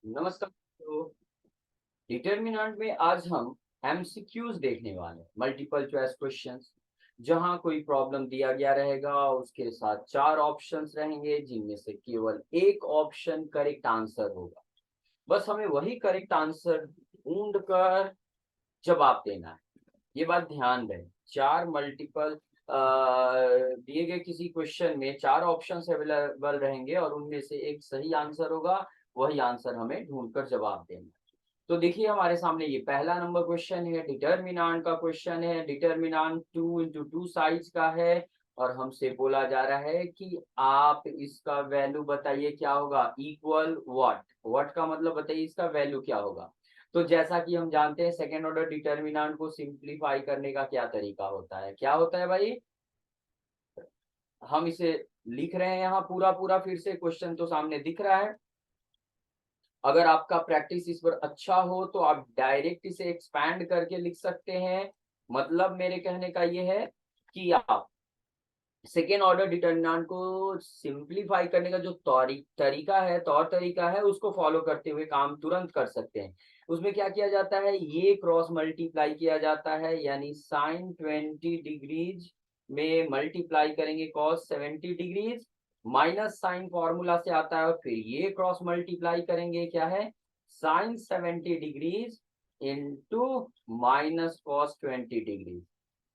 नमस्कार। तो डिटर्मिनेंट में आज हम एमसीक्यूज देखने वाले हैं, मल्टीपल चॉइस क्वेश्चंस, जहां कोई प्रॉब्लम दिया गया रहेगा, उसके साथ चार ऑप्शंस रहेंगे जिनमें से केवल एक ऑप्शन करेक्ट आंसर होगा। बस हमें वही करेक्ट आंसर ढूंढ कर जवाब देना है। ये बात ध्यान रहे, चार मल्टीपल दिए गए किसी क्वेश्चन में चार ऑप्शंस अवेलेबल रहेंगे और उनमें से एक सही आंसर होगा। वही आंसर हमें ढूंढकर जवाब देना है। तो देखिए हमारे सामने ये पहला नंबर क्वेश्चन है, डिटर्मिनेंट का क्वेश्चन है। डिटर्मिनेंट 2 into 2 साइज का है और हमसे बोला जा रहा है कि आप इसका वैल्यू बताइए क्या होगा। इक्वल व्हाट, व्हाट का मतलब बताइए इसका वैल्यू क्या होगा। तो जैसा कि हम जानते हैं सेकेंड ऑर्डर डिटर्मिनेंट को सिंप्लीफाई करने का क्या तरीका होता है, क्या होता है भाई। हम इसे लिख रहे हैं यहाँ पूरा पूरा, फिर से क्वेश्चन तो सामने दिख रहा है। अगर आपका प्रैक्टिस इस पर अच्छा हो तो आप डायरेक्ट इसे एक्सपैंड करके लिख सकते हैं। मतलब मेरे कहने का ये है कि आप सेकेंड ऑर्डर डिटर्मिनेंट को सिंप्लीफाई करने का जो तरीका है, तौर तरीका है, उसको फॉलो करते हुए काम तुरंत कर सकते हैं। उसमें क्या किया जाता है, ये क्रॉस मल्टीप्लाई किया जाता है, यानी साइन 20 डिग्रीज में मल्टीप्लाई करेंगे cos 70 degrees. Minus sine formula से आता है और फिर ये क्रॉस मल्टीप्लाई करेंगे, क्या है, sine 70 degrees into minus cos 20 degrees.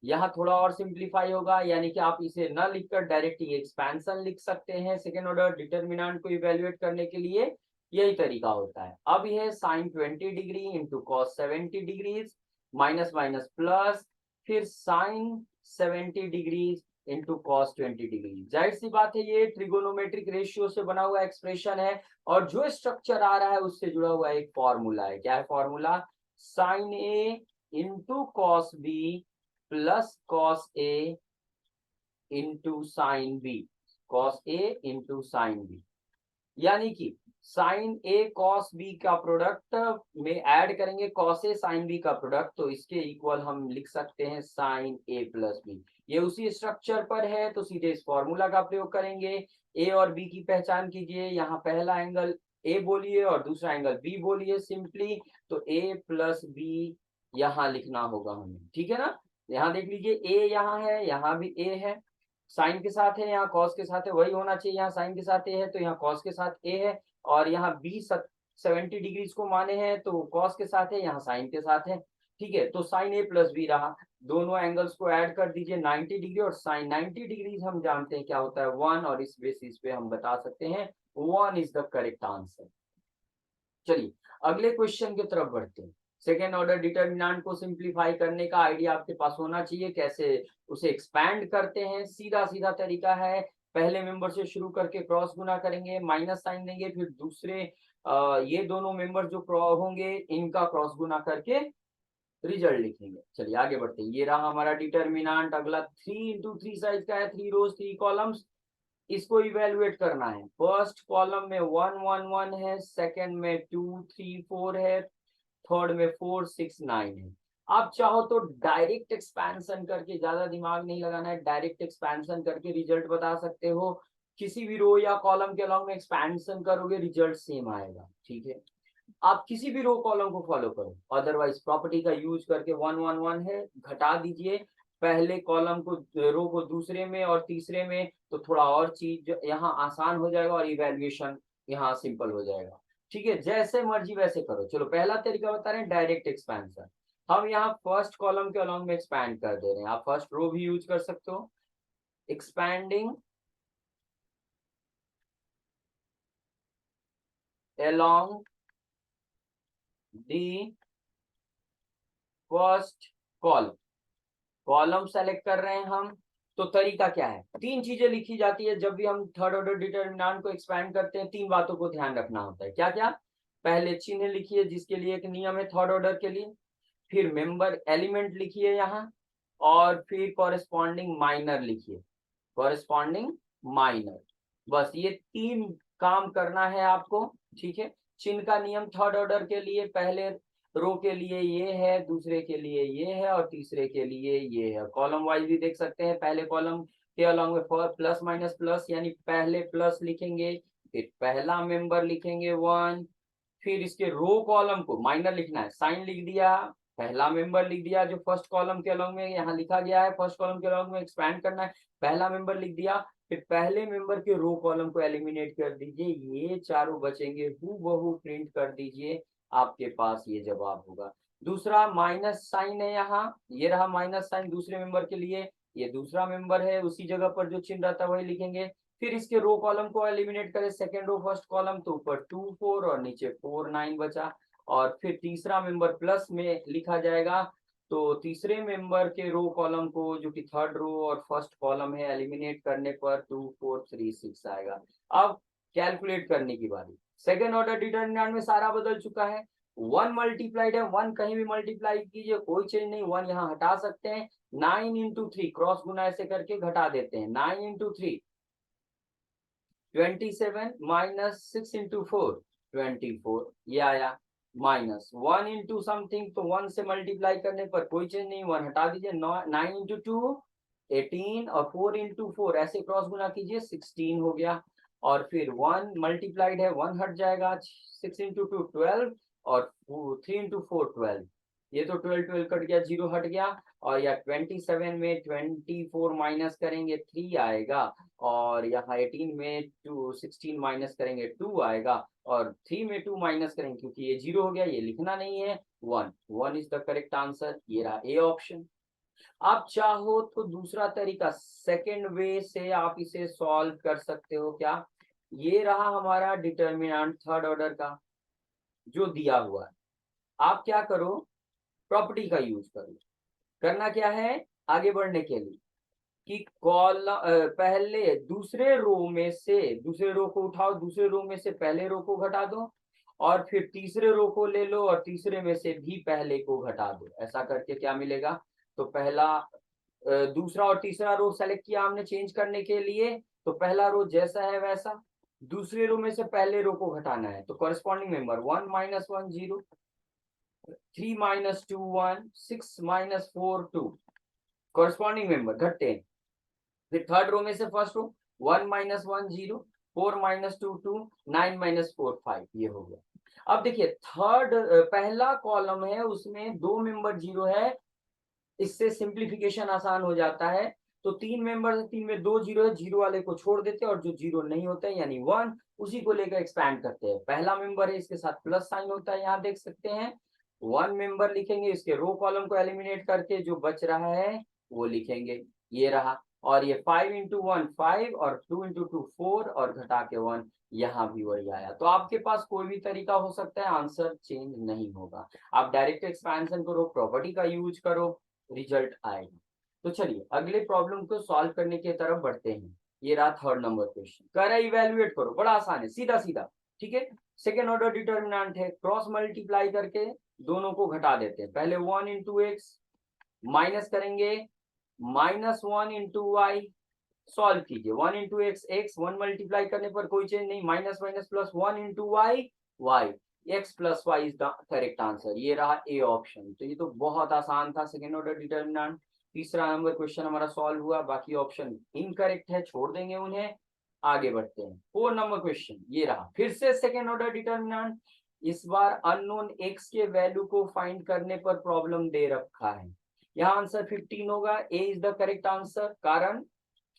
यहाँ थोड़ा और सिंप्लीफाई होगा, यानी कि आप इसे न लिखकर डायरेक्ट ये एक्सपेंशन लिख सकते हैं। सेकेंड ऑर्डर डिटर्मिनेंट को इवेल्युएट करने के लिए यही तरीका होता है। अब यह sine 20 degree into cos 70 degrees, minus minus plus, फिर sine 70 degrees into cos 20 degree. जाहिर सी बात है ये ट्रिगोनोमेट्रिक रेशियो से बना हुआ एक्सप्रेशन है और जो स्ट्रक्चर आ रहा है उससे जुड़ा हुआ एक फॉर्मूला है। क्या है formula, sine A into cos B plus cos A into sine B, cos A into sine B. यानी कि साइन ए कॉस बी का प्रोडक्ट में ऐड करेंगे कॉस ए साइन बी का प्रोडक्ट, तो इसके इक्वल हम लिख सकते हैं साइन ए प्लस बी। ये उसी स्ट्रक्चर पर है तो सीधे इस फॉर्मूला का प्रयोग करेंगे। ए और बी की पहचान कीजिए, यहाँ पहला एंगल ए बोलिए और दूसरा एंगल बी बोलिए सिंपली। तो ए प्लस बी यहाँ लिखना होगा हमें, ठीक है ना। यहाँ देख लीजिए ए यहाँ है, यहाँ भी ए है, साइन के साथ है, यहाँ कॉस के साथ है, वही होना चाहिए। यहाँ साइन के साथ ए है तो यहाँ कॉस के साथ ए है, और यहाँ बी 70 डिग्रीज को माने हैं तो कॉस के साथ है, यहाँ साइन के साथ है। ठीक है, तो साइन ए प्लस बी रहा। दोनों एंगल्स को ऐड कर दीजिए 90 डिग्री, और साइन 90 डिग्रीज हम जानते हैं क्या होता है 1, और इस बेसिस पे हम बता सकते हैं 1 इज द करेक्ट आंसर। चलिए अगले क्वेश्चन की तरफ बढ़ते हैं। सेकेंड ऑर्डर डिटर्मिनेंट को सिंप्लीफाई करने का आइडिया आपके पास होना चाहिए, कैसे उसे एक्सपैंड करते हैं। सीधा सीधा तरीका है, पहले मेंबर से शुरू करके क्रॉस गुना करेंगे, माइनस साइन देंगे, फिर दूसरे ये दोनों मेंबर जो होंगे इनका क्रॉस गुना करके रिजल्ट लिखेंगे। चलिए आगे बढ़ते हैं। ये रहा हमारा डिटर्मिनेंट। अगला 3 into 3 साइज का है, 3 रोज 3 कॉलम्स। इसको इवेलुएट करना है। फर्स्ट कॉलम में 1 1 1 है, सेकंड में 2 3 4 है, थर्ड में 4 6 9 है। आप चाहो तो डायरेक्ट एक्सपेंशन करके, ज्यादा दिमाग नहीं लगाना है, डायरेक्ट एक्सपेंशन करके रिजल्ट बता सकते हो। किसी भी रो या कॉलम के अलॉन्ग में एक्सपेंशन करोगे रिजल्ट सेम आएगा, ठीक है। आप किसी भी रो कॉलम को फॉलो करो, अदरवाइज प्रॉपर्टी का यूज करके 1 1 1 है, घटा दीजिए पहले कॉलम को, रो को दूसरे में और तीसरे में, तो थोड़ा और चीज यहाँ आसान हो जाएगा और इवेल्युएशन यहाँ सिंपल हो जाएगा। ठीक है, जैसे मर्जी वैसे करो। चलो पहला तरीका बता रहे हैं डायरेक्ट एक्सपेंशन। हम यहाँ फर्स्ट कॉलम के अलॉन्ग में एक्सपैंड कर दे रहे हैं, आप फर्स्ट रो भी यूज कर सकते हो। Expanding along the first column, column select कर रहे हैं हम। तो तरीका क्या है, तीन चीजें लिखी जाती है जब भी हम थर्ड ऑर्डर डिटर्मिनेंट को एक्सपैंड करते हैं। तीन बातों को ध्यान रखना होता है, क्या क्या। पहले चिन्ह लिखिए जिसके लिए एक नियम है थर्ड ऑर्डर के लिए, फिर मेंबर एलिमेंट लिखिए यहाँ, और फिर कॉरेस्पॉन्डिंग माइनर लिखिए, कॉरेस्पॉन्डिंग माइनर। बस ये तीन काम करना है आपको, ठीक है। चिन्ह का नियम थर्ड ऑर्डर के लिए पहले रो के लिए ये है, दूसरे के लिए ये है, और तीसरे के लिए ये है। कॉलम वाइज भी देख सकते हैं, पहले कॉलम के अलॉन्ग में प्लस माइनस प्लस, यानी पहले प्लस लिखेंगे, फिर पहला मेंबर लिखेंगे 1, फिर इसके रो कॉलम को माइनर लिखना है, साइन लिख दिया, पहला मेंबर लिख दिया जो फर्स्ट कॉलम के अलॉन्ग में यहाँ लिखा गया है, फर्स्ट कॉलम के अलॉन्ग में एक्सपैंड करना है, पहला मेंबर लिख दिया, फिर पहले मेंबर के रो कॉलम को एलिमिनेट कर दीजिए, ये चारों बचेंगे, हूबहू प्रिंट कर दीजिए, आपके पास ये जवाब होगा। दूसरा माइनस साइन है यहाँ, ये रहा माइनस साइन दूसरे मेंबर के लिए, ये दूसरा मेंबर है, उसी जगह पर जो चिन्ह रहता है वही लिखेंगे। फिर इसके रो कॉलम को एलिमिनेट करें, सेकेंड रो फर्स्ट कॉलम, तो ऊपर 2 4 और नीचे 4 9 बचा। और फिर तीसरा मेंबर प्लस में लिखा जाएगा, तो तीसरे मेंबर के रो कॉलम को जो कि थर्ड रो और फर्स्ट कॉलम है, एलिमिनेट करने पर 2 4 3 6 आएगा। अब कैलकुलेट करने की बारी, सेकेंड ऑर्डर डिटर्मिनेंट में सारा बदल चुका है, 1 मल्टीप्लाइड है, 1 कहीं भी मल्टीप्लाई कीजिए कोई चेंज नहीं, 1 यहाँ हटा सकते हैं, 9 इंटू 3 क्रॉस गुना ऐसे करके घटा देते हैं, 9 इंटू 3 27 माइनस 6 इंटू 4 24, ये आया, माइनस 1 इंटू समथिंग, तो 1 से मल्टीप्लाई करने पर कोई चेंज नहीं, 1 हटा दीजिए, 9 इंटू 2 18 और 4 इंटू 4 ऐसे क्रॉस गुना कीजिए 16 हो गया। और फिर 1 मल्टीप्लाइड है, 1 हट जाएगा, 6 इंटू 2 12 और 3 इंटू 4 12, ये तो 12 12 कट गया, 0 हट गया। और या 27 में 24 माइनस करेंगे 3 आएगा, और यहाँ 18 में 16 माइनस करेंगे 2 आएगा, और 3 में 2 माइनस करेंगे क्योंकि ये 0 हो गया, ये लिखना नहीं है, 1 इज द करेक्ट आंसर, ये रहा ए ऑप्शन। आप चाहो तो दूसरा तरीका सेकेंड वे से आप इसे सॉल्व कर सकते हो, क्या, ये रहा हमारा डिटर्मिनेंट थर्ड ऑर्डर का जो दिया हुआ है, आप क्या करो, प्रॉपर्टी का यूज करो। करना क्या है आगे बढ़ने के लिए कि पहले दूसरे रो में से दूसरे रो को उठाओ, दूसरे रो में से पहले रो को घटा दो, और फिर तीसरे रो को ले लो और तीसरे में से भी पहले को घटा दो, ऐसा करके क्या मिलेगा, तो पहला दूसरा और तीसरा रो सेलेक्ट किया हमने चेंज करने के लिए, तो पहला रो जैसा है वैसा, दूसरे रो में से पहले रो को घटाना है, तो corresponding member 1 minus 1 0, 3 minus 2 1, 6 minus 4 2, corresponding member घटते हैं। फिर थर्ड रो में से first row 1 minus 1 0, 4 minus 2 2, 9 minus 4 5, ये हो गया। अब देखिए थर्ड पहला कॉलम है उसमें 2 मेंबर 0 है, इससे सिंप्लीफिकेशन आसान हो जाता है, तो 3 मेंबर है, 3 में 2 0 है, 0 वाले को छोड़ देते हैं और जो 0 नहीं होता है यानी 1 उसी को लेकर एक्सपैंड करते हैं। पहला मेंबर है इसके साथ प्लस साइन होता है, यहाँ देख सकते हैं 1 मेंबर लिखेंगे, इसके रो कॉलम को एलिमिनेट करके जो बच रहा है वो लिखेंगे, ये रहा। और ये 5 इंटू 1 5 और 2 इंटू 2 4 और घटा के 1, यहाँ भी वही आया। तो आपके पास कोई भी तरीका हो सकता है, आंसर चेंज नहीं होगा। आप डायरेक्ट एक्सपेंशन करो, प्रॉपर्टी का यूज करो, रिजल्ट आएगा। तो चलिए अगले प्रॉब्लम को सॉल्व करने की तरफ बढ़ते हैं। ये रहा थर्ड नंबर क्वेश्चन, कह रहा है इवेल्युएट करो, बड़ा आसान है, सीधा सीधा, ठीक है। सेकेंड ऑर्डर डिटर्मिनेंट है, क्रॉस मल्टीप्लाई करके दोनों को घटा देते हैं, पहले 1 इंटू एक्स माइनस करेंगे -1 इंटू वाई, सॉल्व कीजिए, 1 इंटू एक्स एक्स, 1 मल्टीप्लाई करने पर कोई चेंज नहीं, minus minus plus 1 into Y Y, X plus Y is the correct answer, ये रहा ए ऑप्शन। तो ये तो बहुत आसान था, सेकेंड ऑर्डर डिटर्मिनेंट। तीसरा नंबर क्वेश्चन हमारा सॉल्व हुआ, बाकी ऑप्शन इनकरेक्ट है, छोड़ देंगे उन्हें, आगे बढ़ते हैं। 4 नंबर क्वेश्चन ये रहा, फिर से सेकेंड ऑर्डर डिटर्मिनेंट, इस बार अननोन एक्स के वैल्यू को फाइंड करने पर प्रॉब्लम दे रखा है, यहाँ आंसर 15 होगा, ए इज द करेक्ट आंसर, कारण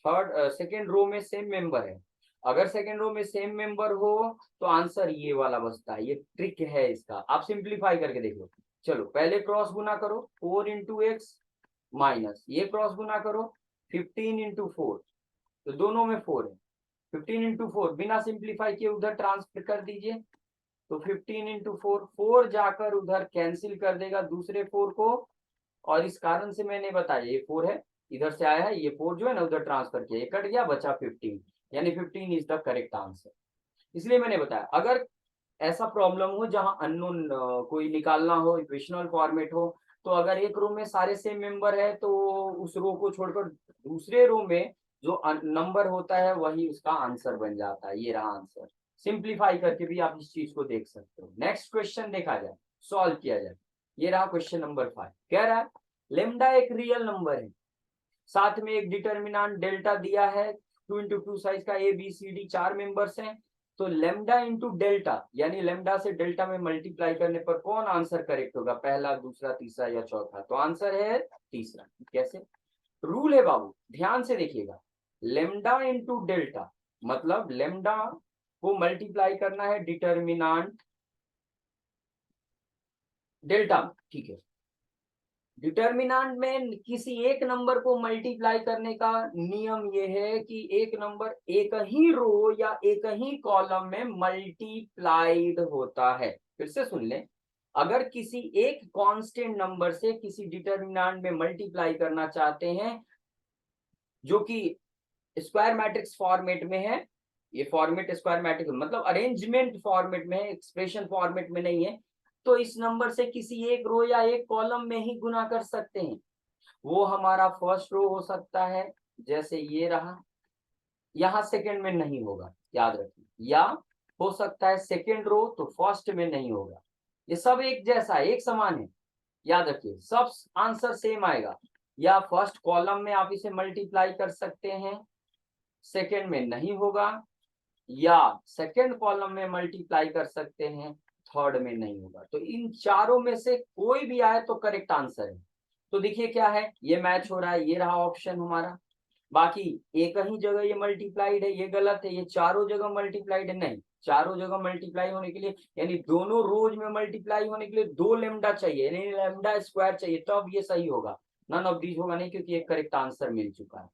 थर्ड सेकेंड रो में सेम मेंबर है, अगर सेकेंड रो में सेम मेंबर हो तो आंसर ये वाला बचता है, ये ट्रिक है इसका, आप सिंप्लीफाई करके देखो। चलो पहले क्रॉस गुना करो 4 इंटू एक्स माइनस ये क्रॉस गुना करो 15 इंटू 4, तो दोनों में 4 है, 15 इंटू 4 बिना सिंप्लीफाई किए उधर ट्रांसफर कर दीजिए, तो 15 इंटू 4 4 जाकर उधर कैंसिल कर देगा दूसरे 4 को, और इस कारण से मैंने बताया ये 4 है, इधर से आया है, ये 4 जो है ना उधर ट्रांसफर किया, ये कट गया, बचा 15, यानी 15 इज द करेक्ट आंसर। इसलिए मैंने बताया अगर ऐसा प्रॉब्लम हो जहां अननोन कोई निकालना हो, इक्वेशनल फॉर्मेट हो, तो अगर एक रो में सारे सेम मेंबर है तो उस रो को छोड़कर दूसरे रो में जो नंबर होता है वही उसका आंसर बन जाता है, ये रहा आंसर। सिंप्लीफाई करके भी आप इस चीज को देख सकते हो। नेक्स्ट क्वेश्चन देखा जाए, सॉल्व किया जाए, ये रहा क्वेश्चन नंबर 5, कह रहा है लेमडा एक रियल नंबर है, साथ में एक डिटर्मिनेंट डेल्टा दिया है, 2 इंटू 2 साइज का, A B C D 4 members हैं, तो लेमडा इंटू डेल्टा, यानी लेमडा से डेल्टा में मल्टीप्लाई करने पर कौन आंसर करेक्ट होगा, पहला, दूसरा, तीसरा या चौथा? तो आंसर है तीसरा। कैसे? रूल है बाबू, ध्यान से देखिएगा। लेमडा इंटू डेल्टा मतलब लेमडा को मल्टीप्लाई करना है डिटर्मिनांट डेल्टा, ठीक है। डिटर्मिनेंट में किसी एक नंबर को मल्टीप्लाई करने का नियम यह है कि एक नंबर एक ही रो या एक ही कॉलम में मल्टीप्लाइड होता है। फिर से सुन लें, अगर किसी एक कांस्टेंट नंबर से किसी डिटर्मिनेंट में मल्टीप्लाई करना चाहते हैं जो कि स्क्वायर मैट्रिक्स फॉर्मेट में है, ये फॉर्मेट स्क्वायर मैट्रिक्स मतलब अरेंजमेंट फॉर्मेट में है, एक्सप्रेशन फॉर्मेट में नहीं है, तो इस नंबर से किसी एक रो या एक कॉलम में ही गुना कर सकते हैं। वो हमारा फर्स्ट रो हो सकता है, जैसे ये रहा, यहां सेकंड में नहीं होगा, याद रखिए, या हो सकता है सेकंड रो तो फर्स्ट में नहीं होगा। ये सब एक जैसा है, एक समान है, याद रखिए, सब आंसर सेम आएगा। या फर्स्ट कॉलम में आप इसे मल्टीप्लाई कर सकते हैं, सेकंड में नहीं होगा, या सेकंड कॉलम में मल्टीप्लाई कर सकते हैं, थर्ड में नहीं होगा। तो इन चारों में से कोई भी आए तो करेक्ट आंसर है। तो देखिए क्या है, ये मैच हो रहा है, ये रहा ऑप्शन हमारा। बाकी एक ही जगह ये मल्टीप्लाइड है, ये गलत है, ये चारों जगह मल्टीप्लाइड है, नहीं, चारों जगह मल्टीप्लाई होने के लिए यानी दोनों रोज में मल्टीप्लाई होने के लिए 2 लेमडा चाहिए, यानी लेमडा स्क्वायर चाहिए, तो अब ये सही होगा। नन ऑफ दीज होगा नहीं, क्योंकि एक करेक्ट आंसर मिल चुका है।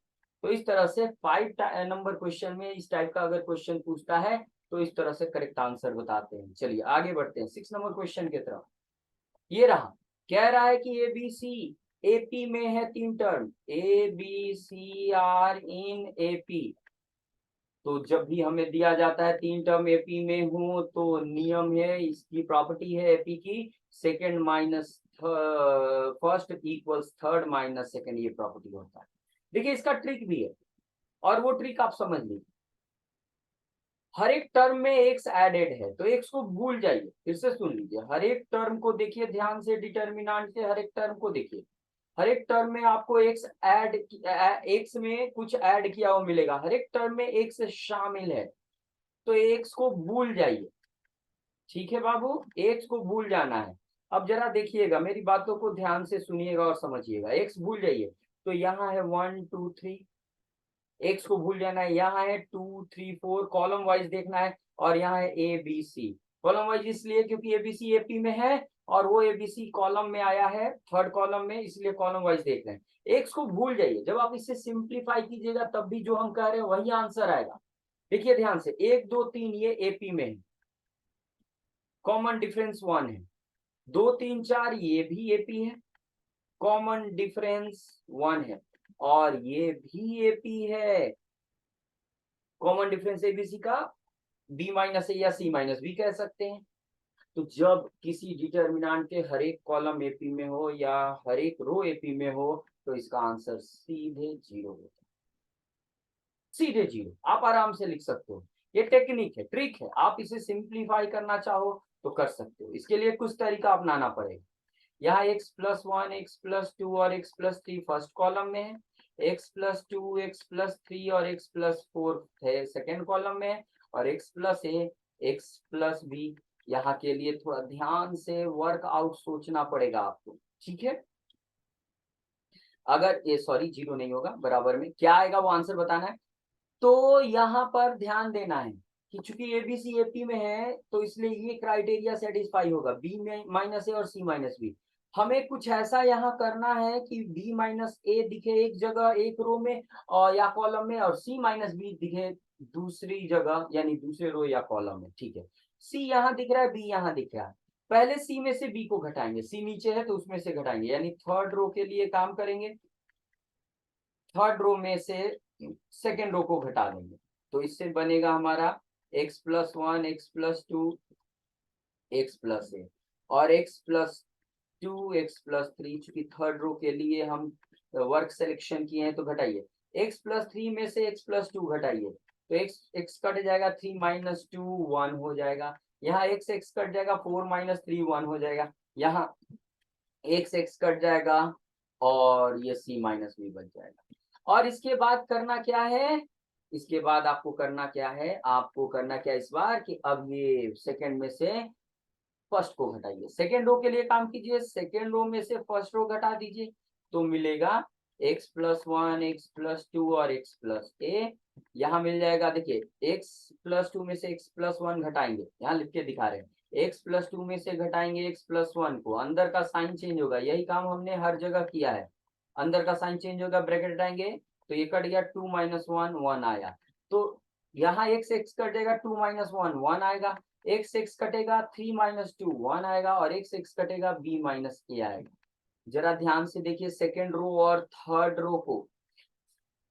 तो इस तरह से 5 नंबर क्वेश्चन में इस टाइप का अगर क्वेश्चन पूछता है तो इस तरह से करेक्ट आंसर बताते हैं। चलिए आगे बढ़ते हैं 6 नंबर क्वेश्चन की तरफ। ये रहा, कह रहा है कि एबीसी एपी में है, 3 term A B C are in AP. तो जब भी हमें दिया जाता है 3 टर्म एपी में हो तो नियम है, इसकी प्रॉपर्टी है एपी की, second minus first equals third minus second, ये प्रॉपर्टी होता है। देखिए इसका ट्रिक भी है, और वो ट्रिक आप समझ लीजिए। हर एक टर्म में एक्स एडेड है तो एक्स को भूल जाइए, फिर से सुन लीजिए, हर एक टर्म को देखिए ध्यान से, डिटर्मिनेंट के हर एक टर्म को देखिए, हर एक टर्म में आपको एक्स ऐड, एक्स में कुछ ऐड किया हुआ मिलेगा, हर एक टर्म में एक्स शामिल है, तो एक्स को भूल जाइए। ठीक है बाबू, एक्स को भूल जाना है। अब जरा देखिएगा, मेरी बातों को ध्यान से सुनिएगा और समझिएगा। एक्स भूल जाइए, तो यहाँ है 1 2 3, एक्स को भूल जाना है, यहाँ है 2 3 4, कॉलम वाइज देखना है, और यहाँ है A B C. Column wise इसलिए क्योंकि एबीसी एपी में है और वो एबीसी कॉलम में आया है, थर्ड कॉलम में, इसलिए कॉलम वाइज देख रहे हैं। एक्स को भूल जाइए, जब आप इसे सिंप्लीफाई कीजिएगा तब भी जो हम कह रहे हैं वही आंसर आएगा। देखिए ध्यान से, 1 2 3 ये एपी में है, कॉमन डिफरेंस 1 है, 2 3 4 ये भी एपी है, कॉमन डिफरेंस 1 है, और ये भी एपी है, कॉमन डिफरेंस एबीसी का बी माइनस ए या सी माइनस बी कह सकते हैं। तो जब किसी डिटर्मिनेंट के हर एक कॉलम एपी में हो या हर एक रो एपी में हो तो इसका आंसर सीधे 0 होता है, सीधे 0। आप आराम से लिख सकते हो, ये टेक्निक है, ट्रिक है, आप इसे सिंप्लीफाई करना चाहो तो कर सकते हो। इसके लिए कुछ तरीका अपनाना पड़ेगा। यहाँ x प्लस 1, x प्लस 2 और x प्लस 3 फर्स्ट कॉलम में है, x प्लस 2, x प्लस 3 और x प्लस 4 है सेकेंड कॉलम में है, और x plus a, x plus b, यहाँ के लिए थोड़ा ध्यान से वर्कआउट सोचना पड़ेगा आपको, ठीक है। अगर ये सॉरी 0 नहीं होगा, बराबर में क्या आएगा वो आंसर बताना है। तो यहाँ पर ध्यान देना है कि चूंकि एबीसी एपी में है तो इसलिए ये क्राइटेरिया सेटिस्फाई होगा, बी में माइनस ए और सी माइनस बी। हमें कुछ ऐसा यहाँ करना है कि बी माइनस ए दिखे एक जगह एक रो में और या कॉलम में, और सी माइनस बी दिखे दूसरी जगह यानी दूसरे रो या कॉलम में, ठीक है। सी यहाँ दिख रहा है, बी यहाँ दिख रहा है, पहले सी में से बी को घटाएंगे, सी नीचे है तो उसमें से घटाएंगे, यानी थर्ड रो के लिए काम करेंगे, थर्ड रो में से सेकेंड रो को घटा देंगे, तो इससे बनेगा हमारा x plus 1, x plus 2, x plus A, और x प्लस 2, x प्लस 3, चूंकि थर्ड रो के लिए हम वर्क सिलेक्शन किए हैं तो घटाइए, x प्लस 3 में से x प्लस 2 घटाइए, तो x कट जाएगा, 3 माइनस 2 1 हो जाएगा, यहाँ x कट जाएगा, 4 माइनस 3 1 हो जाएगा, यहाँ x कट जाएगा और ये c माइनस b बच जाएगा। और इसके बाद करना क्या है, इसके बाद आपको करना क्या है, आपको करना क्या इस बार कि अब ये सेकंड में से फर्स्ट को घटाइए, सेकेंड रो के लिए काम कीजिए, सेकेंड रो में से फर्स्ट रो घटा दीजिए तो मिलेगा x+1 x+2 और x+a। यहाँ मिल जाएगा, देखिए x+2 में से x+1 घटाएंगे, यहाँ लिख के दिखा रहे हैं, x+2 में से घटाएंगे x+1 को, अंदर का साइन चेंज होगा, यही काम हमने हर जगह किया है, अंदर का साइन चेंज होगा, ब्रैकेट हटाएंगे तो ये कट गया, 2 - 1 1 आया, तो यहाँ x x कटेगा, 2 - 1 1 आएगा, x x कटेगा, 3 - 2 1 आएगा, और x x कटेगा, b - a आएगा। जरा ध्यान से देखिए सेकेंड रो और थर्ड रो को,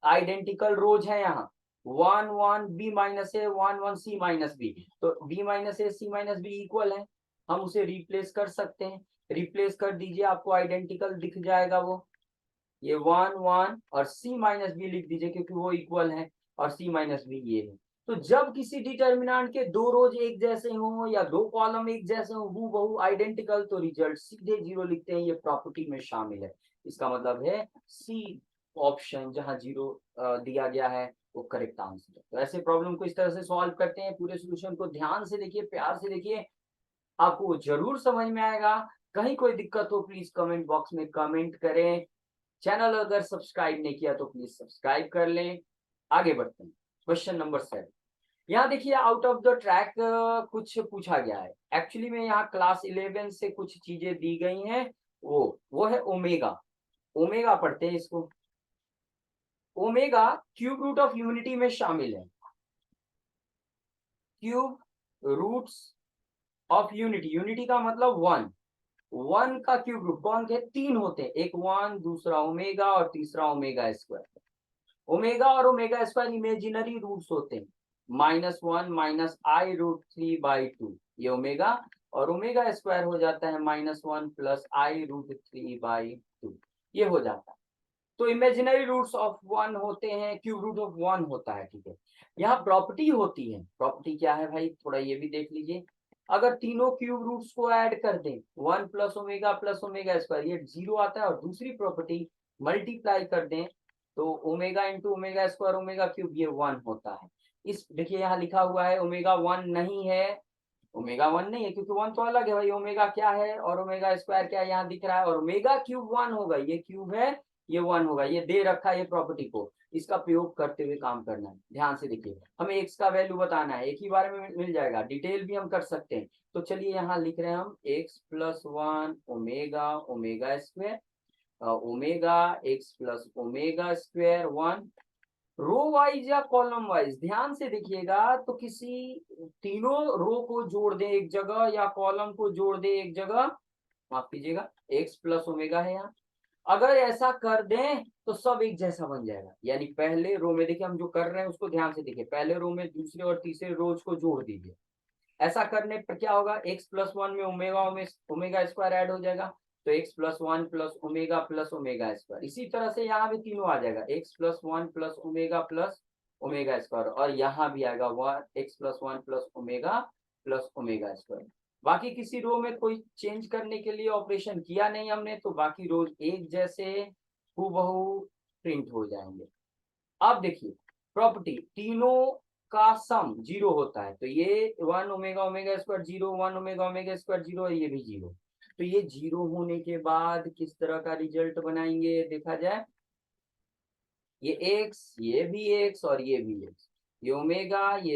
आइडेंटिकल रोज है यहाँ, 1 1 b - a 1 1 c - b, तो b - a c - b equal है, हम उसे रिप्लेस कर सकते हैं, रिप्लेस कर दीजिए, आपको आइडेंटिकल दिख जाएगा वो, ये 1 1 और c - b लिख दीजिए क्योंकि वो इक्वल है, और c - b ये है। तो जब किसी डिटर्मिनेंट के दो रोज एक जैसे हों या दो कॉलम एक जैसे हों, हूबहू आइडेंटिकल, तो रिजल्ट सीधे 0 लिखते हैं, ये प्रॉपर्टी में शामिल है। इसका मतलब है सी ऑप्शन जहां 0 दिया गया है वो करेक्ट आंसर है। तो ऐसे प्रॉब्लम को इस तरह से सॉल्व करते हैं, पूरे सोल्यूशन को ध्यान से देखिए, प्यार से देखिए, आपको जरूर समझ में आएगा। कहीं कोई दिक्कत हो प्लीज कमेंट बॉक्स में कमेंट करें, चैनल अगर सब्सक्राइब नहीं किया तो प्लीज सब्सक्राइब कर लें। आगे बढ़ते हैं, क्वेश्चन नंबर 7। यहाँ देखिए आउट ऑफ द ट्रैक कुछ पूछा गया है, एक्चुअली में यहाँ क्लास 11 से कुछ चीजें दी गई हैं, वो है ओमेगा, ओमेगा पढ़ते हैं इसको, omega cube root of unity में शामिल है, cube roots of unity, unity का मतलब वन, वन का क्यूब रूट कौन के, तीन होते हैं, एक वन, दूसरा ओमेगा और तीसरा ओमेगा स्क्वायर। ओमेगा और ओमेगा स्क्वायर इमेजिनरी रूट्स होते हैं, -1 - i√3/2, ये ओमेगा, और ओमेगा स्क्वायर हो जाता है -1 + i√3/2, ये हो जाता है। तो इमेजिनरी रूट्स ऑफ वन होते हैं, क्यूब रूट ऑफ वन होता है, ठीक है। यहाँ प्रॉपर्टी होती है, प्रॉपर्टी क्या है भाई, थोड़ा ये भी देख लीजिए, अगर तीनों क्यूब रूट्स को ऐड कर दें, 1 + ओमेगा + ओमेगा स्क्वायर, ये 0 आता है, और दूसरी प्रॉपर्टी मल्टीप्लाई कर दें तो omega into omega square omega cube, ये 1 होता है। इस देखिए यहाँ लिखा हुआ है ओमेगा 1 नहीं है, ओमेगा 1 नहीं है क्योंकि 1 तो अलग है भाई, ओमेगा क्या है और ओमेगा स्क्वायर क्या है यहाँ दिख रहा है, और ओमेगा क्यूब 1 होगा, ये क्यूब है, ये 1 होगा, ये दे रखा है ये प्रॉपर्टी को, इसका प्रयोग करते हुए काम करना है। ध्यान से देखिए, हमें एक्स का वैल्यू बताना है, एक ही बारे में मिल जाएगा, डिटेल भी हम कर सकते हैं। तो चलिए यहाँ लिख रहे हैं हम x+1 omega omega square, omega x+ओमेगा स्क्वायर 1, रो वाइज या कॉलम वाइज ध्यान से देखिएगा, तो किसी तीनों रो को जोड़ दे एक जगह या कॉलम को जोड़ दे एक जगह, माफ कीजिएगा, x+ओमेगा है यहाँ, अगर ऐसा कर दें तो सब एक जैसा बन जाएगा, यानी पहले रो में देखिए हम जो कर रहे हैं उसको ध्यान से देखिए, पहले रो में दूसरे और तीसरे रोज को जोड़ दीजिए, ऐसा करने पर क्या होगा, x+1 में ओमेगा ओमेगा स्क्वायर ऐड हो जाएगा, तो x+1 + ओमेगा + ओमेगा स्क्वायर, इसी तरह से यहाँ भी तीनों आ जाएगा, x+1 + ओमेगा + ओमेगा स्क्वायर, और यहाँ भी आएगा x+1 + ओमेगा + ओमेगा स्क्वायर। बाकी किसी रो में कोई चेंज करने के लिए ऑपरेशन किया नहीं हमने, तो बाकी रोज एक जैसे हूबहू प्रिंट हो जाएंगे। अब देखिए प्रॉपर्टी, तीनों का सम 0 होता है, तो ये 1 omega omega square 0, 1 omega omega square 0, और ये भी 0, तो ये 0 होने के बाद किस तरह का रिजल्ट बनाएंगे देखा जाए, ये x, ये भी x और ये भी x, ये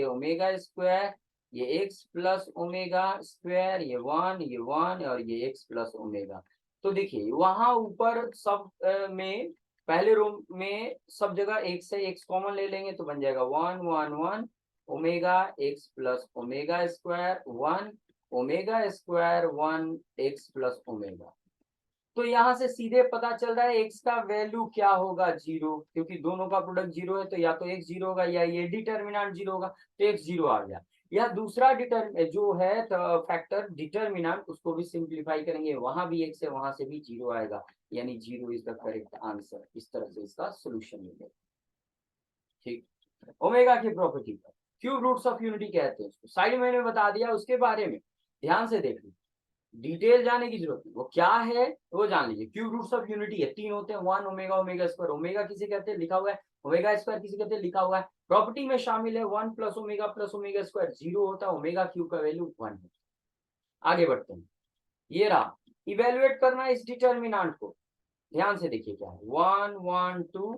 ओमेगा स्क्वायर, ये x + ओमेगा स्क्वायर, ये 1 और ये x + ओमेगा। तो देखिए वहां ऊपर सब में पहले रो में सब जगह x से x कॉमन ले लेंगे तो बन जाएगा 1 1 1 omega x + omega square 1 omega square 1 x + omega. तो यहाँ से सीधे पता चल रहा है x का वैल्यू क्या होगा, 0, क्योंकि दोनों का प्रोडक्ट 0 है, तो या तो x 0 होगा या ये डिटर्मिनेंट 0 होगा, तो x 0 आ गया। या दूसरा जो है फैक्टर डिटर्मिनेंट, उसको भी सिंप्लीफाई करेंगे, वहां भी x है वहां से भी 0 आएगा, यानी 0 इज द करेक्ट आंसर। इस तरह से इसका सोल्यूशन मिलेगा, ठीक। ओमेगा की प्रॉपर्टी पर क्यूब रूट्स ऑफ यूनिटी कहते हैं उसको, साइड मैंने बता दिया, उसके बारे में ध्यान से देख लीजिए, डिटेल जाने की जरूरत नहीं, वो क्या है वो जान लीजिए। क्यूब रूट्स ऑफ यूनिटी है, तीन होते हैं, 1 ओमेगा ओमेगा स्क्वायर, ओमेगा किसे कहते हैं लिखा हुआ है ओमेगा स्क्वायर किसी कहते हैं लिखा हुआ है, प्रॉपर्टी में शामिल है 1 प्लस ओमेगा स्क्वायर 0 होता है, ओमेगा क्यू का वैल्यू 1 है। आगे बढ़ते हैं, ये रहा, इवेल्युएट करना इस डिटर्मिनेंट को, ध्यान से देखिए क्या है, 1 1 2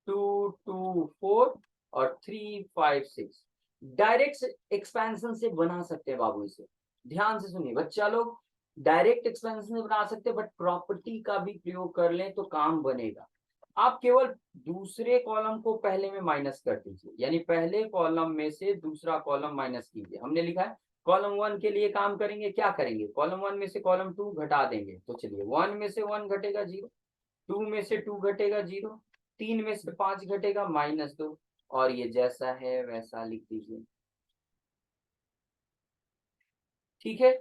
2 2 4 और 3 5 6, डायरेक्ट एक्सपेंशन से बना सकते हैं बाबू इसे, ध्यान से सुनिए बच्चा लोग, डायरेक्ट एक्सपेंशन से बना सकते हैं, बट प्रॉपर्टी का भी प्रयोग कर लें तो काम बनेगा। आप केवल दूसरे कॉलम को पहले में माइनस कर दीजिए, यानी पहले कॉलम में से दूसरा कॉलम माइनस कीजिए। हमने लिखा है कॉलम 1 के लिए काम करेंगे, क्या करेंगे, कॉलम 1 में से कॉलम 2 घटा देंगे, तो चलिए 1 में से 1 घटेगा 0, 2 में से 2 घटेगा 0, 3 में से 5 घटेगा -2, और ये जैसा है वैसा लिख दीजिए। ठीक है,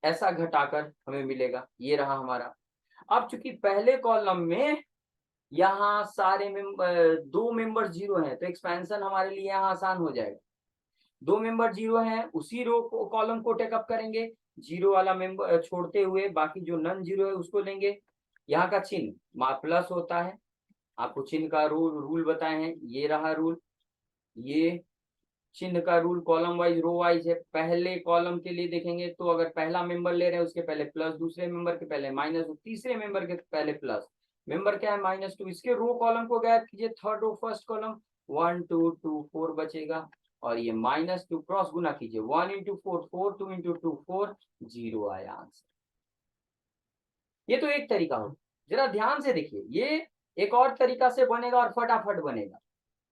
ऐसा घटाकर हमें मिलेगा, ये रहा हमारा। अब चूंकि पहले कॉलम में यहाँ सारे दो मेंबर 0 हैं, तो एक्सपेंशन हमारे लिए यहाँ आसान हो जाएगा। दो मेंबर 0 हैं, उसी रो को कॉलम को टेकअप करेंगे, 0 वाला मेंबर छोड़ते हुए बाकी जो नन 0 है उसको लेंगे। यहाँ का चिन्ह प्लस होता है, आपको चिन्ह का रूल बताए हैं, ये रहा रूल, ये चिन्ह का rule column wise row wise है। पहले कॉलम के लिए देखेंगे तो अगर पहला मेंबर ले रहे हैं उसके पहले प्लस, दूसरे मेंबर के पहले माइनस, तीसरे मेंबर के पहले प्लस, मेंबर क्या है -2, इसके रो कॉलम को गायब कीजिए, थर्ड रो फर्स्ट कॉलम 1 2 2 4 बचेगा, और ये -2 क्रॉस गुना कीजिए, 1 इंटू 4 4, 2 इंटू 2 4, 0 आया आंसर। ये तो एक तरीका हो, जरा ध्यान से देखिए, ये एक और तरीका से बनेगा और फटाफट बनेगा।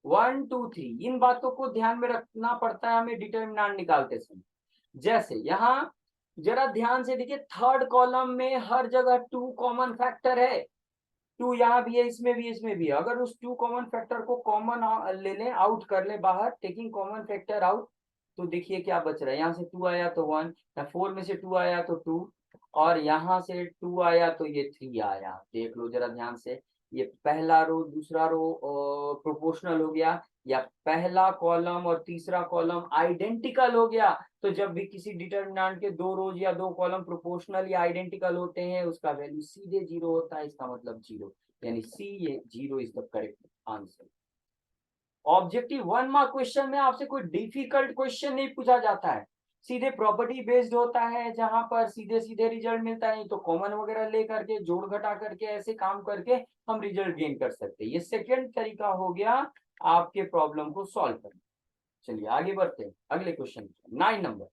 1 2 3, इन बातों को ध्यान में रखना पड़ता है हमें डिटर्मिनेंट निकालते समय। जैसे यहाँ जरा ध्यान से देखिए, थर्ड कॉलम में हर जगह 2 कॉमन फैक्टर है, 2 यहाँ भी है, इसमें भी, इसमें भी है। अगर उस 2 कॉमन फैक्टर को कॉमन ले लें, आउट कर ले बाहर, टेकिंग कॉमन फैक्टर आउट, तो देखिए क्या बच रहा है, यहाँ से 2 आया तो 1, 4 में से 2 आया तो 2, और यहाँ से 2 आया तो ये 3 आया। देख लो जरा ध्यान से, ये पहला रो दूसरा रो प्रोपोर्शनल हो गया, या पहला कॉलम और तीसरा कॉलम आइडेंटिकल हो गया। तो जब भी किसी डिटर्मिनेंट के दो रोज या दो कॉलम प्रोपोर्शनल या आइडेंटिकल होते हैं, उसका वैल्यू सीधे 0 होता है, इसका मतलब 0, यानी सी, ये 0 is the correct answer. Objective 1 mark question में आपसे कोई डिफिकल्ट क्वेश्चन नहीं पूछा जाता है, सीधे प्रॉपर्टी बेस्ड होता है, जहां पर सीधे सीधे रिजल्ट मिलता है, नहीं तो कॉमन वगैरह ले करके जोड़ घटा करके ऐसे काम करके हम रिजल्ट गेन कर सकते हैं। ये सेकेंड तरीका हो गया आपके प्रॉब्लम को सॉल्व करने। चलिए आगे बढ़ते हैं अगले question, 9 number,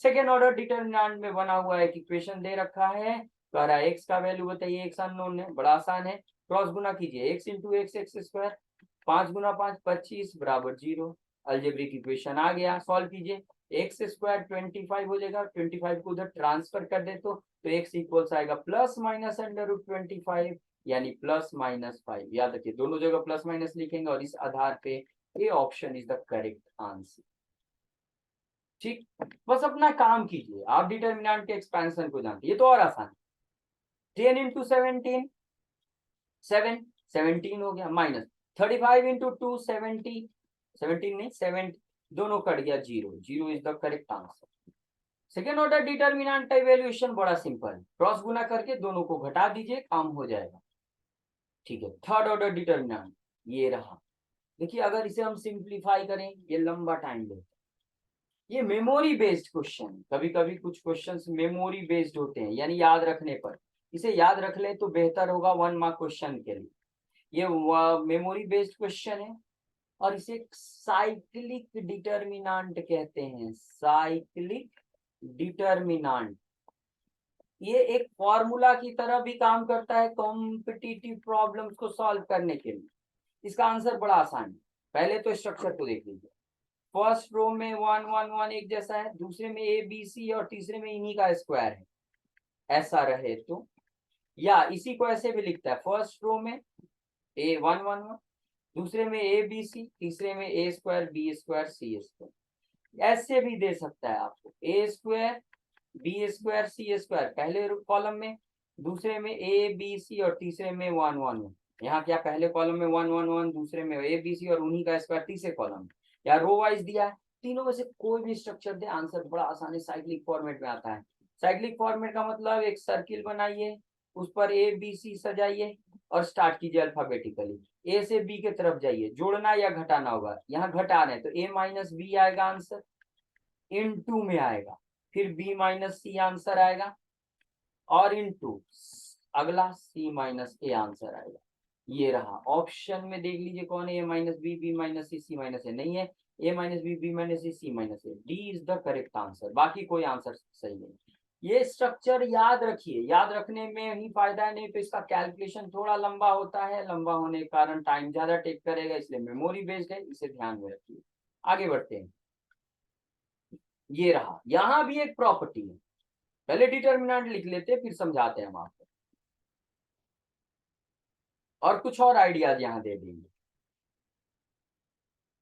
second order determinant में बना हुआ है कि क्वेश्चन दे रखा है, कह रहा है एक्स का वैल्यू बताइए, एक्स अननोन है, बड़ा आसान है, क्रॉस गुना कीजिए, x into x x square, 5 गुना 5 25 बराबर 0, अलजेब्रिक इक्वेशन आ गया, सॉल्व कीजिए, एक्स स्क्वायर 25 हो जाएगा, 25 को उधर ट्रांसफर कर दे तो एक्स इक्वल्स आएगा प्लस माइनस √25, यानी +-5। याद रखिए दोनों जगह प्लस माइनस लिखेंगे, और इस आधार पे ये option is the correct answer. ठीक, बस अपना काम कीजिए, आप डिटर्मिनेंट के एक्सपेंशन को जानते, ये तो और आसान, 10 इंटू 17 7, 17 हो गया, माइनस 35 इंटू 2 70, 17 नहीं 7, दोनों कट गया 0, 0 is the correct answer. Second order determinant का इवैल्यूएशन बड़ा सिंपल, क्रॉस गुना करके दोनों को घटा दीजिए, काम हो जाएगा। ठीक है, थर्ड ऑर्डर डिटर्मिनेंट ये रहा, देखिए अगर इसे हम सिंप्लीफाई करें ये लंबा टाइम लेता है, ये मेमोरी बेस्ड क्वेश्चन, कभी कभी कुछ क्वेश्चंस मेमोरी बेस्ड होते हैं, यानी याद रखने पर, इसे याद रख ले तो बेहतर होगा 1 मार्क क्वेश्चन के लिए। ये मेमोरी बेस्ड क्वेश्चन है, और इसे साइक्लिक डिटर्मिनेंट कहते हैं, साइक्लिक डिटर्मिनेंट। ये एक फॉर्मूला की तरह भी काम करता है कॉम्पिटिटिव प्रॉब्लम्स को सॉल्व करने के लिए। इसका आंसर बड़ा आसान है, पहले तो स्ट्रक्चर को देख लीजिए, फर्स्ट रो में 1 1 1 एक जैसा है, दूसरे में ए बी सी, और तीसरे में इन्हीं का स्क्वायर है, ऐसा रहे तो, या इसी को ऐसे भी लिखता है, फर्स्ट रो में ए 1 1 1, दूसरे में ए बी सी, तीसरे में ए स्क्वायर बी स्क्वायर सी स्क्वायर, ऐसे भी दे सकता है आपको, ए स्क्वायर बी स्क्वायर सी स्क्वायर पहले कॉलम में, दूसरे में ए बी सी, और तीसरे में 1 1 1। यहाँ क्या पहले कॉलम में 1 1 1, दूसरे में ए बी सी और उन्हीं का स्क्वायर तीसरे कॉलम में, या रो वाइज दिया है, तीनों में से कोई भी स्ट्रक्चर दे, आंसर बड़ा आसानी साइक्लिक फॉर्मेट में आता है। साइक्लिक फॉर्मेट का मतलब एक सर्किल बनाइए, उस पर ए बी सी सजाइए, और स्टार्ट कीजिए अल्फाबेटिकली। ए से बी के तरफ जाइए, जोड़ना या घटाना होगा, यहाँ घटा रहे हैं तो ए माइनस बी आएगा आंसर, इन टू में आएगा, फिर बी माइनस सी आंसर आएगा, और इन टू अगला सी माइनस ए आंसर आएगा। ये रहा ऑप्शन में, देख लीजिए कौन है, A minus B minus C minus A नहीं है, A minus B minus C minus A, D is the correct answer, बाकी कोई आंसर सही नहीं। ये स्ट्रक्चर याद रखिए, याद रखने में ही फायदा है, नहीं तो इसका कैलकुलेशन थोड़ा लंबा होता है, लंबा होने के कारण टाइम ज्यादा टेक करेगा, इसलिए मेमोरी बेस्ड है, इसे ध्यान में रखिए। आगे बढ़ते हैं। ये रहा, यहां भी एक प्रॉपर्टी है, पहले डिटर्मिनेंट लिख लेते हैं फिर समझाते हैं हम आपको, और कुछ और आइडियाज यहां दे देंगे।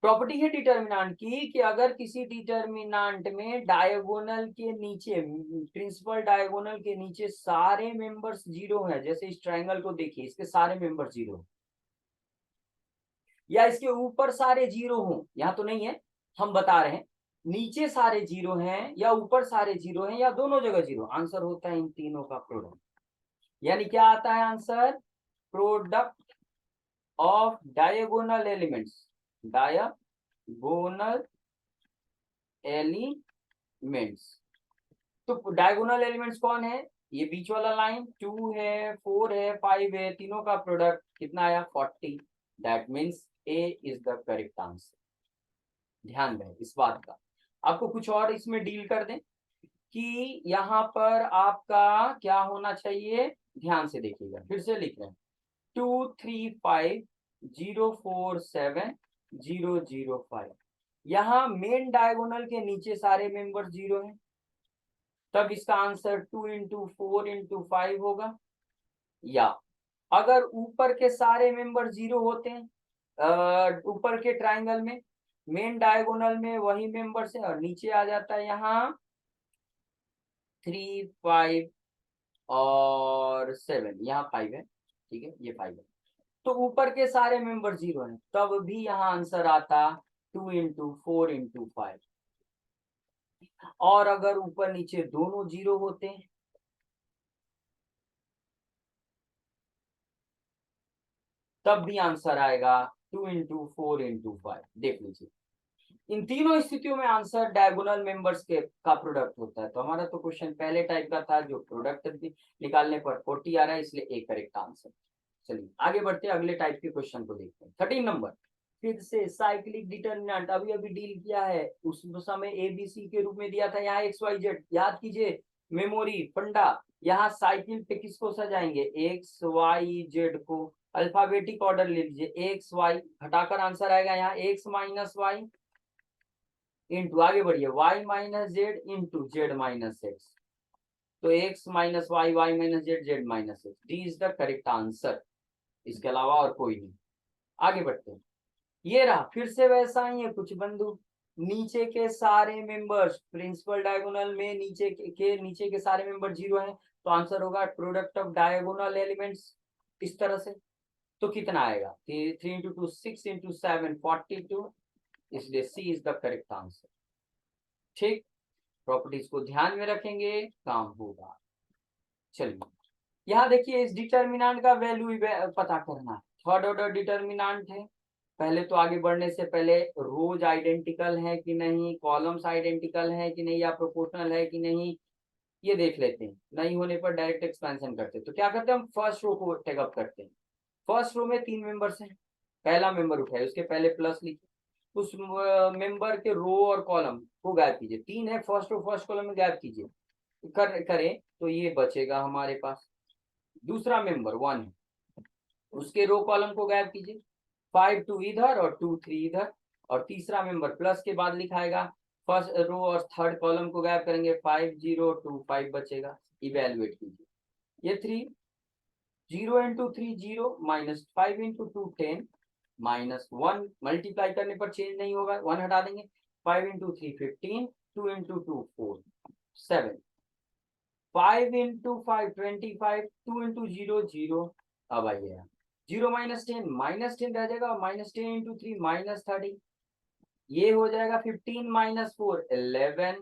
प्रॉपर्टी है डिटर्मिनेंट की कि अगर किसी डिटर्मिनेंट में डायगोनल के नीचे, प्रिंसिपल डायगोनल के नीचे सारे मेंबर्स जीरो हैं, जैसे इस ट्रायंगल को देखिए, इसके सारे मेंबर जीरो, या इसके ऊपर सारे जीरो हों, यहां तो नहीं है, हम बता रहे हैं नीचे सारे जीरो हैं या ऊपर सारे जीरो हैं या दोनों जगह जीरो, आंसर होता है इन तीनों का प्रोडक्ट। यानी क्या आता है answer, product of diagonal elements, diagonal elements. तो डायगोनल एलिमेंट्स कौन है, ये बीच वाला लाइन 2 है, 4 है, 5 है, तीनों का प्रोडक्ट कितना आया 40, that means A is the correct answer. ध्यान रहे इस बात का। आपको कुछ और इसमें डील कर दें कि यहाँ पर आपका क्या होना चाहिए, ध्यान से देखिएगा, फिर से लिख रहे हैं 235047005, यहाँ मेन डायगोनल के नीचे सारे मेंबर जीरो हैं, तब इसका आंसर 2 इंटू 4 इंटू 5 होगा। या अगर ऊपर के सारे मेंबर जीरो होते हैं, ऊपर के ट्राइंगल में मेन डायगोनल में वही मेंबर है, और नीचे आ जाता है यहाँ 3 5 और 7, यहाँ 5 है, ठीक है, ये 5 है, तो ऊपर के सारे मेंबर जीरो हैं, तब भी यहाँ आंसर आता 2 इंटू 4 इंटू 5। और अगर ऊपर नीचे दोनों जीरो होते हैं, तब भी आंसर आएगा 2 इंटू 4 इंटू 5। देख लीजिए, इन तीनों स्थितियों में आंसर डायगोनल मेंबर्स के का प्रोडक्ट होता है। तो हमारा तो क्वेश्चन पहले टाइप का था, जो प्रोडक्ट निकालने पर 40 आ रहा है, इसलिए ए करेक्ट आंसर। चलिए आगे बढ़ते हैं, अगले टाइप के क्वेश्चन को देखते हैं। 13 नंबर, फिर से साइक्लिक डिटर्मिनेंट, अभी अभी डील किया है, उस समय एबीसी के रूप में दिया था, यहाँ एक्स वाई जेड, याद कीजिए मेमोरी फंडा, यहाँ साइकिल पे किसको सजाएंगे, एक्स वाई जेड को, अल्फाबेटिक ऑर्डर ले लीजिए, एक्स वाई, घटाकर आंसर आएगा यहाँ एक्स माइनस वाई इंटू, आगे बढ़िए Y minus Z into Z minus X, तो X minus Y, Y minus Z, Z minus X, D is the correct answer, इसके अलावा और कोई नहीं। आगे बढ़ते हैं। ये रहा, फिर से वैसा ही है कुछ बंधु, नीचे के सारे मेंबर्स प्रिंसिपल डायगोनल में नीचे के सारे मेंबर जीरो हैं, तो आंसर होगा प्रोडक्ट ऑफ डायगोनल एलिमेंट्स, इस तरह से। तो कितना आएगा, 3 इंटू 2 6 इंटू 7 42, इसलिए सी इज द करेक्ट आंसर। ठीक, प्रॉपर्टीज को ध्यान में रखेंगे, काम होगा। चलिए यहाँ देखिए, इस डिटर्मिनेंट का वैल्यू पता करना है, थर्ड ऑर्डर डिटर्मिनेंट है। पहले तो आगे बढ़ने से पहले रोज आइडेंटिकल है कि नहीं, कॉलम्स आइडेंटिकल है कि नहीं, या प्रोपोर्शनल है कि नहीं, ये देख लेते हैं। नहीं होने पर डायरेक्ट एक्सपेंशन करते हैं। तो क्या करते हैं, हम फर्स्ट रो को टेकअप करते हैं। फर्स्ट रो में 3 मेंबर्स हैं, पहला मेंबर उठाए, उसके पहले प्लस लिखिए, उस मेंबर के रो और कॉलम को गायब कीजिए, 3 है फर्स्ट रो फर्स्ट कॉलम में, गायब कीजिए, करें तो ये बचेगा हमारे पास। दूसरा मेंबर 1 है, उसके रो कॉलम को गायब कीजिए, 5 2 इधर और 2 3 इधर, और तीसरा मेंबर प्लस के बाद लिखाएगा, फर्स्ट रो और थर्ड कॉलम को गायब करेंगे, 5 0 2 5 बचेगा। इवेलुएट कीजिए, ये 3 0 into 3 0 minus 5 into 2 10 minus 1, multiply करने पर चेंज नहीं होगा, 1 हटा देंगे, 5 इंटू 3 15, 2 इंटू 2 4 7, 5 इंटू 5 25, 2 इंटू 0 0, अब आइए 0 माइनस 10 रह जाएगा, और माइनस 10 इंटू 3 माइनस 30, ये हो जाएगा 15 माइनस 4 11,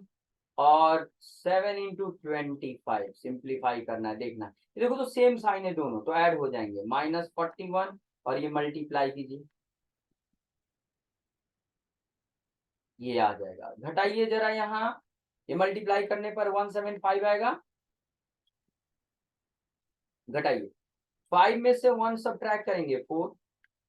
और 7 इंटू 25 सिंप्लीफाई करना है, देखना ये देखो तो सेम साइन है दोनों, तो ऐड हो जाएंगे -41 और ये मल्टीप्लाई कीजिए, ये आ जाएगा। घटाइए जरा यहाँ, ये मल्टीप्लाई करने पर 175 आएगा, घटाइए 5 में से 1 सब्ट्रैक्ट करेंगे 4,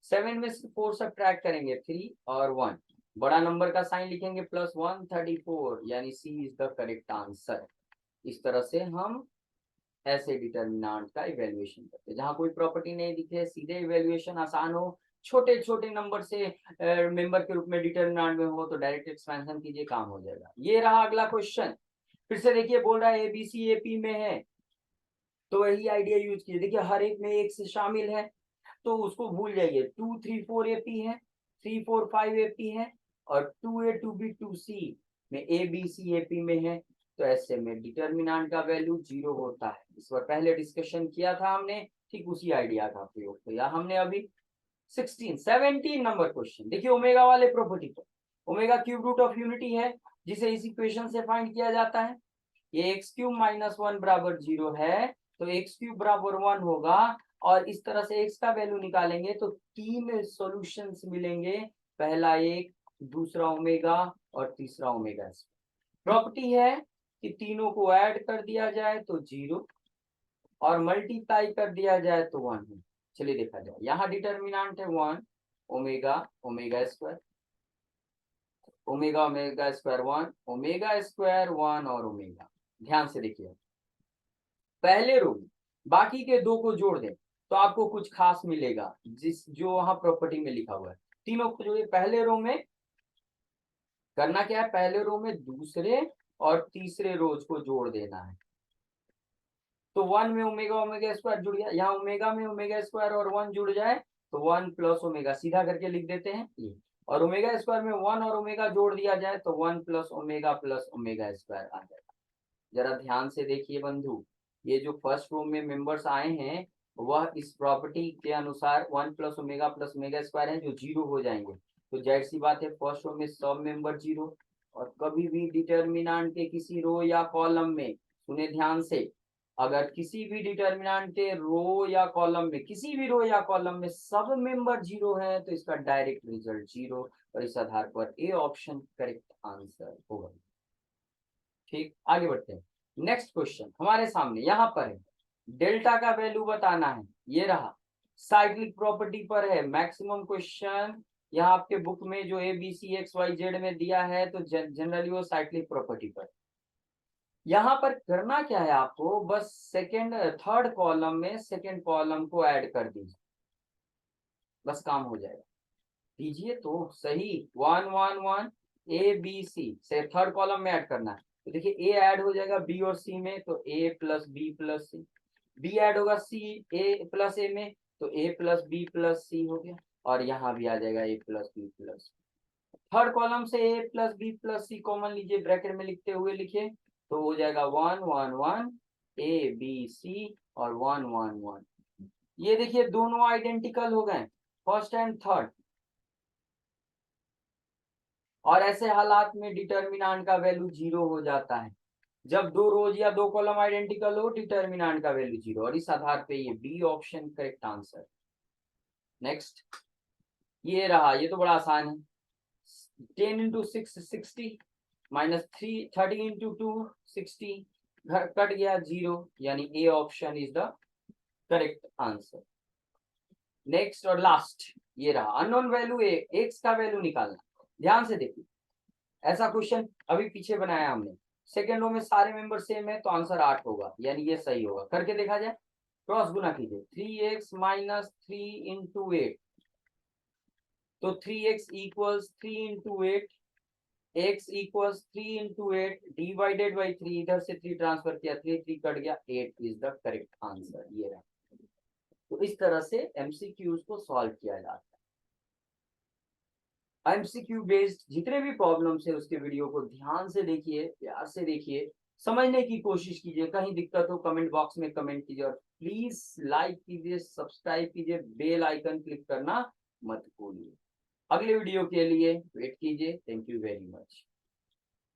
7 में से 4 सब्ट्रैक्ट करेंगे 3 और 1, बड़ा नंबर का साइन लिखेंगे +134, यानी सी इज द करेक्ट आंसर। इस तरह से हम ऐसे डिटर्मिनेंट का इवैल्यूएशन करते हैं, जहां कोई प्रॉपर्टी नहीं दिखे, सीधे इवैल्यूएशन आसान हो, छोटे छोटे नंबर से मेंबर के रूप में डिटर्मिनेंट में हो तो डायरेक्ट एक्सपेंशन कीजिए, काम हो जाएगा। ये रहा अगला क्वेश्चन, फिर से देखिए बोल रहा है एबीसी एपी में है, तो वही आइडिया यूज कीजिए। देखिए हर एक में एक से शामिल है, तो उसको भूल जाइए। 2 3 4 एपी है, 3 4 5 एपी है, और 2A 2B 2C में ABC एपी में है, तो ऐसे में डिटर्मिनेंट का वैल्यू 0 होता है। इस पर पहले डिस्कशन किया था हमने, ठीक उसी आइडिया का प्रयोग किया हमने अभी। 17 नंबर क्वेश्चन, देखिए ओमेगा वाले प्रॉपर्टी पर, omega cube root of unity है, जिसे इस इक्वेशन से फाइंड किया जाता है। ये x क्यूब -1 बराबर 0 है, तो x क्यूब बराबर 1 होगा, और इस तरह से x का वैल्यू निकालेंगे तो 3 सॉल्यूशंस मिलेंगे, पहला एक, दूसरा ओमेगा और तीसरा ओमेगा। प्रॉपर्टी है कि तीनों को ऐड कर दिया जाए तो 0 और मल्टीप्लाई कर दिया जाए तो 1 है। चलिए देखा जाए, यहाँ डिटर्मिनेंट है 1 omega omega square, omega omega square 1 omega square 1 और ओमेगा। ध्यान से देखिए, पहले रो में बाकी के दो को जोड़ दें तो आपको कुछ खास मिलेगा, जो वहां प्रॉपर्टी में लिखा हुआ है। तीनों को जोड़िए, पहले रो में करना क्या है, पहले रो में दूसरे और तीसरे रोज को जोड़ देना है। तो 1 में ओमेगा ओमेगा स्क्वायर जुड़ गया, यहाँ ओमेगा में ओमेगा स्क्वायर और 1 जुड़ जाए तो 1 प्लस ओमेगा, सीधा करके लिख देते हैं ये, और ओमेगा स्क्वायर में 1 और ओमेगा जोड़ दिया जाए तो 1 प्लस ओमेगा स्क्वायर आ जाएगा। जरा ध्यान से देखिए बंधु, ये जो फर्स्ट रो में मेंबर्स आए हैं वह इस प्रॉपर्टी के अनुसार 1 प्लस ओमेगा स्क्वायर है, जो 0 हो जाएंगे, तो जाहिर सी बात है फर्स्ट रो में सब मेंबर 0। और कभी भी डिटर्मिनेंट के किसी रो या कॉलम में, सुने ध्यान से, अगर किसी भी डिटर्मिनेंट के रो या कॉलम में, किसी भी रो या कॉलम में सब मेंबर 0 है तो इसका डायरेक्ट रिजल्ट 0, और इस आधार पर ए ऑप्शन करेक्ट आंसर होगा। ठीक, आगे बढ़ते हैं। नेक्स्ट क्वेश्चन हमारे सामने यहाँ पर है, डेल्टा का वैल्यू बताना है, ये रहा, साइक्लिक प्रॉपर्टी पर है मैक्सिमम क्वेश्चन। यहाँ आपके बुक में जो ABCXYZ में दिया है तो जनरली वो साइक्लिक प्रॉपर्टी पर। यहाँ पर करना क्या है आपको, बस थर्ड कॉलम में सेकेंड कॉलम को ऐड कर दीजिए, बस काम हो जाएगा। दीजिए तो सही, 1 1 1 ABC से थर्ड कॉलम में ऐड करना है, तो देखिए ए ऐड हो जाएगा बी और सी में, तो A plus B plus C, B add होगा सी ए प्लस ए में, तो A plus B plus C हो गया, और यहाँ भी आ जाएगा A plus B plus. Third column से A plus B plus C common लीजिए, ब्रैकेट में लिखते हुए लिखिए, तो हो जाएगा 1 1 1 ए बी सी और 1 1 1। ये देखिए दोनों आइडेंटिकल हो गए, फर्स्ट एंड थर्ड, और ऐसे हालात में डिटर्मिनेंट का वैल्यू 0 हो जाता है। जब दो रोज या दो कॉलम आइडेंटिकल हो, डिटर्मिनेंट का वैल्यू 0, और इस आधार पे ये B option correct answer. Next, ये रहा, ये तो बड़ा आसान है, 10 इंटू 6 60 -30 इंटू 2 60, घर कट गया 0, यानी A option is the correct answer. Next और लास्ट, ये रहा, अननोन वैल्यू ए, एक्स का वैल्यू निकालना। ध्यान से देखिए, ऐसा क्वेश्चन अभी पीछे बनाया हमने, सेकेंड रो में सारे मेंबर सेम है तो आंसर 8 होगा, यानी ये सही होगा। करके देखा जाए, क्रॉस गुना कीजिए, 3x माइनस 3 इंटू 8, तो 3x equals 3 into 8, x equals 3 into 8 divided by 3, इधर से 3 ट्रांसफर किया, 3 3 कट गया, 8 इज द करेक्ट आंसर। ये रहा, तो इस तरह से एमसीक्यूज को सॉल्व किया जाता है। एमसीक्यू बेस्ड जितने भी प्रॉब्लम्स है उसके वीडियो को ध्यान से देखिए, प्यार से देखिए, समझने की कोशिश कीजिए, कहीं दिक्कत हो कमेंट बॉक्स में कमेंट कीजिए, और प्लीज लाइक कीजिए, सब्सक्राइब कीजिए, बेल आइकन क्लिक करना मत भूलिए। अगले वीडियो के लिए वेट कीजिए। Thank you very much.